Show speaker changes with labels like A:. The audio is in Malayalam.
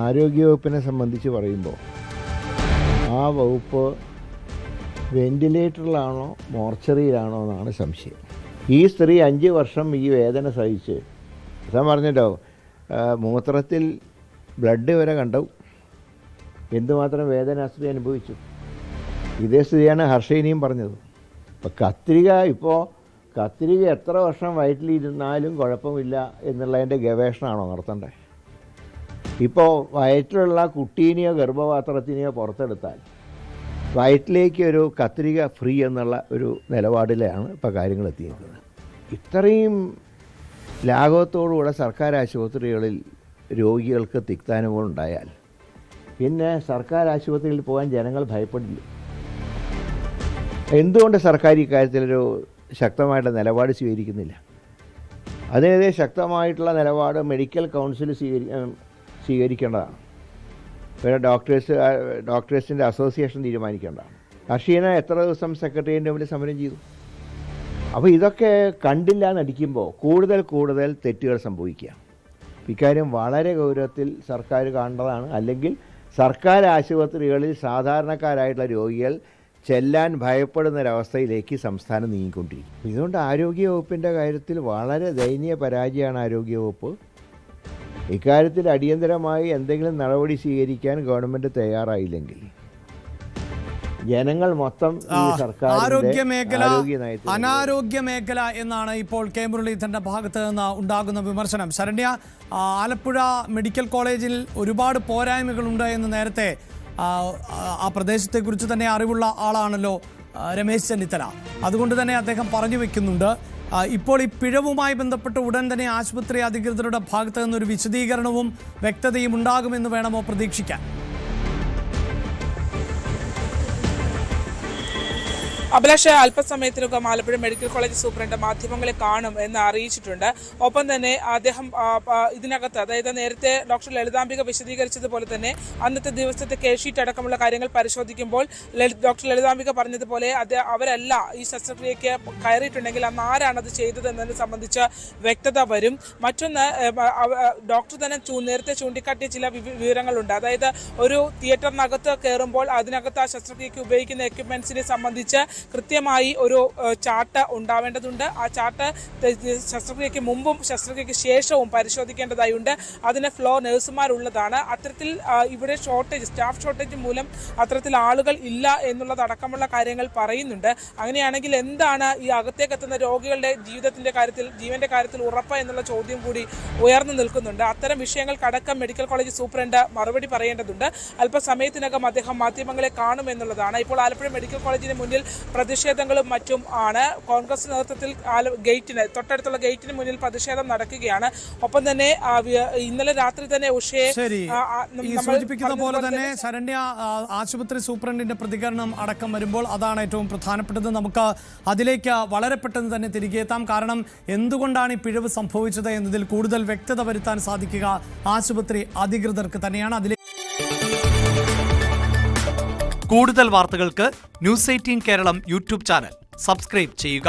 A: ആരോഗ്യവകുപ്പിനെ സംബന്ധിച്ച് പറയുമ്പോൾ ആ വകുപ്പ് വെന്റിലേറ്ററിലാണോ മോർച്ചറിയിലാണോ എന്നാണ് സംശയം. ഈ സ്ത്രീ 5 വർഷം ഈ വേദന സഹിച്ച് പറഞ്ഞല്ലോ, മൂത്രത്തിൽ ബ്ലഡ് വരെ കണ്ടു, എന്തുമാത്രം വേദന ആ സ്ത്രീ അനുഭവിച്ചു. ഇതേ സ്ഥിതിയാണ് ഹർഷയിനിയും പറഞ്ഞത്. ഇപ്പോൾ കത്രിക എത്ര വർഷം വയറ്റിലിരുന്നാലും കുഴപ്പമില്ല എന്നുള്ളതിൻ്റെ ഗവേഷണമാണോ നടത്തേണ്ടത്? ഇപ്പോൾ വയറ്റിലുള്ള കുട്ടീനെയോ ഗർഭപാത്രത്തിനെയോ പുറത്തെടുത്താൽ വയറ്റിലേക്ക് ഒരു കത്രിക ഫ്രീ എന്നുള്ള ഒരു നിലപാടിലാണ് ഇപ്പോൾ കാര്യങ്ങൾ എത്തിയിരിക്കുന്നത്. ഇത്രയും ലാഘവത്തോടുകൂടെ സർക്കാർ ആശുപത്രികളിൽ രോഗികൾക്ക് തിക്താനുഭവം ഉണ്ടായാൽ പിന്നെ സർക്കാർ ആശുപത്രിയിൽ പോകാൻ ജനങ്ങൾ ഭയപ്പെടില്ല. എന്തുകൊണ്ട് സർക്കാർ ഇക്കാര്യത്തിലൊരു ശക്തമായിട്ടുള്ള നിലപാട് സ്വീകരിക്കുന്നില്ല? അതിനെതിരെ ശക്തമായിട്ടുള്ള നിലപാട് മെഡിക്കൽ കൗൺസിൽ സ്വീകരിക്കേണ്ടതാണ്. പിന്നെ ഡോക്ടേഴ്സിൻ്റെ അസോസിയേഷൻ തീരുമാനിക്കേണ്ടതാണ്. ഹർഷീന എത്ര ദിവസം സെക്രട്ടേറിയറ്റിൻ്റെ മുമ്പിൽ സമരം ചെയ്തു? അപ്പോൾ ഇതൊക്കെ കണ്ടില്ല എന്നടിക്കുമ്പോൾ കൂടുതൽ തെറ്റുകൾ സംഭവിക്കുക. ഇക്കാര്യം വളരെ ഗൗരവത്തിൽ സർക്കാർ കാണേണ്ടതാണ്. അല്ലെങ്കിൽ സർക്കാർ ആശുപത്രികളിൽ സാധാരണക്കാരായിട്ടുള്ള രോഗികൾ ചെല്ലാൻ ഭയപ്പെടുന്നൊരവസ്ഥയിലേക്ക് സംസ്ഥാനം നീങ്ങിക്കൊണ്ടിരിക്കും. ഇതുകൊണ്ട് ആരോഗ്യവകുപ്പിൻ്റെ കാര്യത്തിൽ വളരെ ദയനീയ പരാജയമാണ് ആരോഗ്യവകുപ്പ്. ഇക്കാര്യത്തിൽ അടിയന്തരമായി എന്തെങ്കിലും നടപടി സ്വീകരിക്കാൻ ഗവൺമെൻറ് തയ്യാറായില്ലെങ്കിൽ ജനങ്ങൾ മൊത്തം ഈ സർക്കാർ
B: അനാരോഗ്യ മേഖല എന്നാണ് ഇപ്പോൾ കെ മുരളീധരന്റെ ഭാഗത്ത് നിന്ന് ഉണ്ടാകുന്ന വിമർശനം. ശരണ്യ, ആലപ്പുഴ മെഡിക്കൽ കോളേജിൽ ഒരുപാട് പോരായ്മകളുണ്ട് എന്ന് നേരത്തെ ആ പ്രദേശത്തെക്കുറിച്ച് തന്നെ അറിവുള്ള ആളാണല്ലോ രമേശ് ചെന്നിത്തല. അതുകൊണ്ട് തന്നെ അദ്ദേഹം പറഞ്ഞു വെക്കുന്നുണ്ട്. ഇപ്പോൾ ഈ പിഴവുമായി ബന്ധപ്പെട്ട് ഉടൻ തന്നെ ആശുപത്രി അധികൃതരുടെ ഭാഗത്ത് നിന്നൊരു വിശദീകരണവും വ്യക്തതയും ഉണ്ടാകുമെന്ന് വേണമോ പ്രതീക്ഷിക്കാൻ?
C: അഭിലാഷ്, അല്പസമയത്തിനകം ആലപ്പുഴ മെഡിക്കൽ കോളേജ് സൂപ്രണ്ട് മാധ്യമങ്ങളെ കാണും എന്ന് അറിയിച്ചിട്ടുണ്ട്. ഒപ്പം തന്നെ അദ്ദേഹം ഇതിനകത്ത്, അതായത് നേരത്തെ ഡോക്ടർ ലളിതാംബിക വിശദീകരിച്ചതുപോലെ തന്നെ അന്നത്തെ ദിവസത്തെ കെ ഷീറ്റ് അടക്കമുള്ള കാര്യങ്ങൾ പരിശോധിക്കുമ്പോൾ ഡോക്ടർ ലളിതാംബിക പറഞ്ഞതുപോലെ അവരല്ല ഈ ശസ്ത്രക്രിയയ്ക്ക് കയറിയിട്ടുണ്ടെങ്കിൽ അന്ന് ആരാണത് ചെയ്തതെന്നതിനെ സംബന്ധിച്ച് വ്യക്തത വരും. മറ്റൊന്ന്, ഡോക്ടർ തന്നെ നേരത്തെ ചൂണ്ടിക്കാട്ടിയ ചില വിവരങ്ങളുണ്ട്. അതായത് ഒരു തിയേറ്ററിനകത്ത് കയറുമ്പോൾ അതിനകത്ത് ആ ശസ്ത്രക്രിയയ്ക്ക് ഉപയോഗിക്കുന്ന എക്യുപ്മെന്റ്സിനെ സംബന്ധിച്ച് കൃത്യമായി ഒരു ചാർട്ട് ഉണ്ടാവേണ്ടതുണ്ട്. ആ ചാർട്ട് ശസ്ത്രക്രിയയ്ക്ക് മുമ്പും ശസ്ത്രക്രിയയ്ക്ക് ശേഷവും പരിശോധിക്കേണ്ടതായുണ്ട്. അതിന് ഫ്ലോർ നഴ്സുമാരുള്ളതാണ്. അത്തരത്തിൽ ഇവിടെ സ്റ്റാഫ് ഷോർട്ടേജ് മൂലം അത്തരത്തിൽ ആളുകൾ ഇല്ല എന്നുള്ളതടക്കമുള്ള കാര്യങ്ങൾ പറയുന്നുണ്ട്. അങ്ങനെയാണെങ്കിൽ എന്താണ് ഈ അകത്തേക്ക് എത്തുന്ന രോഗികളുടെ ജീവന്റെ കാര്യത്തിൽ ഉറപ്പ് എന്നുള്ള ചോദ്യം കൂടി ഉയർന്നു നിൽക്കുന്നുണ്ട്. അത്തരം വിഷയങ്ങൾക്കടക്കം മെഡിക്കൽ കോളേജ് സൂപ്രണ്ട് മറുപടി പറയേണ്ടതുണ്ട്. അല്പസമയത്തിനകം അദ്ദേഹം മാധ്യമങ്ങളെ കാണുമെന്നുള്ളതാണ്. ഇപ്പോൾ ആലപ്പുഴ മെഡിക്കൽ കോളേജിന് മുന്നിൽ പ്രതിഷേധങ്ങളും മറ്റും ആണ്. കോൺഗ്രസ് നേതൃത്വത്തിൽ തൊട്ടടുത്തുള്ള ഗേറ്റിന് മുന്നിൽ പ്രതിഷേധം നടക്കുകയാണ്. ഒപ്പം തന്നെ ഇന്നലെ രാത്രി തന്നെ ഉഷയെ
B: സൂചിപ്പിക്കുന്ന പോലെ തന്നെ ശരണ്യ, ആശുപത്രി സൂപ്രണ്ടിന്റെ പ്രതികരണം അടക്കം വരുമ്പോൾ അതാണ് ഏറ്റവും പ്രധാനപ്പെട്ടത്. നമുക്ക് അതിലേക്ക് വളരെ പെട്ടെന്ന് തന്നെ തിരികെ എത്താം. കാരണം എന്തുകൊണ്ടാണ് ഈ പിഴവ് സംഭവിച്ചത് എന്നതിൽ കൂടുതൽ വ്യക്തത വരുത്താൻ സാധിക്കുക ആശുപത്രി അധികൃതർക്ക് തന്നെയാണ്.
D: കൂടുതൽ വാർത്തകൾക്ക് News 18 Keralam YouTube channel subscribe ചെയ്യുക.